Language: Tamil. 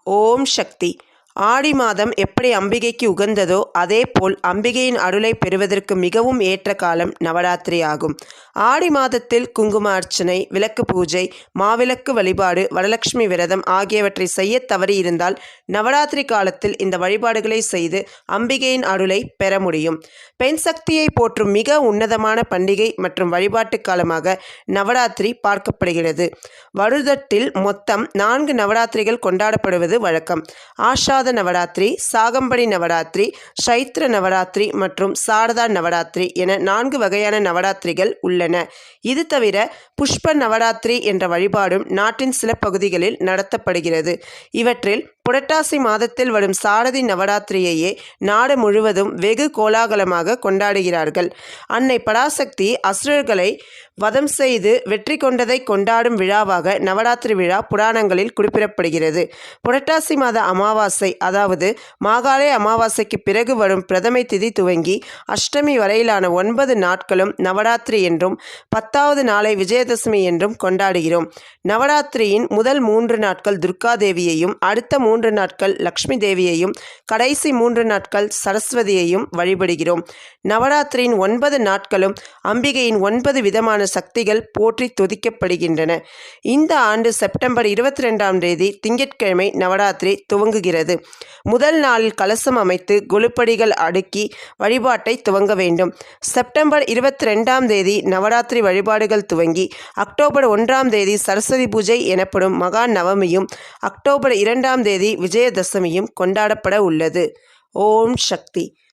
ஓம் சக்தி. ஆடி மாதம் எப்படி அம்பிகைக்கு உகந்ததோ அதேபோல் அம்பிகையின் அருளை பெறுவதற்கு மிகவும் ஏற்ற காலம் நவராத்திரி ஆகும். ஆடி மாதத்தில் குங்கும அர்ச்சனை, விளக்கு பூஜை, மாவிளக்கு வழிபாடு, வரலட்சுமி விரதம் ஆகியவற்றை செய்ய தவறியிருந்தால் நவராத்திரி காலத்தில் இந்த வழிபாடுகளை செய்து அம்பிகையின் அருளை பெற முடியும். பெண் சக்தியை போற்றும் மிக உன்னதமான பண்டிகை மற்றும் வழிபாட்டு காலமாக நவராத்திரி பார்க்கப்படுகிறது. வருடத்தில் மொத்தம் 4 நவராத்திரிகள் கொண்டாடப்படுவது வழக்கம். ஆஷாத நவராத்திரி, சாகம்படி நவராத்திரி, சைத்ர நவராத்திரி மற்றும் சாரதா நவராத்திரி என 4 வகையான நவராத்திரிகள் உள்ளன. இது தவிர புஷ்ப நவராத்திரி என்ற வழிபாடும் நாட்டின் சில பகுதிகளில் நடத்தப்படுகிறது. இவற்றில் புரட்டாசி மாதத்தில் வரும் சாரதி நவராத்திரியையே நாடு முழுவதும் வெகு கோலாகலமாக கொண்டாடுகிறார்கள். அன்னை பராசக்தி அசுரர்களை வதம் செய்து வெற்றி கொண்டதை கொண்டாடும் விழாவாக நவராத்திரி விழா புராணங்களில் குறிப்பிடப்படுகிறது. புரட்டாசி மாத அமாவாசை, அதாவது மாகாளய அமாவாசைக்கு பிறகு வரும் பிரதமை திதி துவங்கி அஷ்டமி வரையிலான 9 நாட்களும் நவராத்திரி என்றும் 10வது நாளை விஜயதசமி என்றும் கொண்டாடுகிறோம். நவராத்திரியின் முதல் 3 நாட்கள் துர்கா தேவியையும், அடுத்த 3 நாட்கள் லக்ஷ்மி தேவியையும், கடைசி 3 நாட்கள் சரஸ்வதியையும் வழிபடுகிறோம். நவராத்திரியின் 9 நாட்களும் அம்பிகையின் 9 விதமான சக்திகள் போற்றி துதிக்கப்படுகின்றன. இந்த ஆண்டு செப்டம்பர் 22ஆம் தேதி திங்கட்கிழமை நவராத்திரி துவங்குகிறது. முதல் நாளில் கலசம் அமைத்து கொலுப்படிகள் அடுக்கி வழிபாட்டை துவங்க வேண்டும். செப்டம்பர் 22ஆம் தேதி நவராத்திரி வழிபாடுகள் துவங்கி அக்டோபர் 1ஆம் தேதி சரஸ்வதி பூஜை எனப்படும் மகா நவமியும், அக்டோபர் 2ஆம் தேதி விஜயதசமியும் கொண்டாடப்பட உள்ளது. ஓம் சக்தி.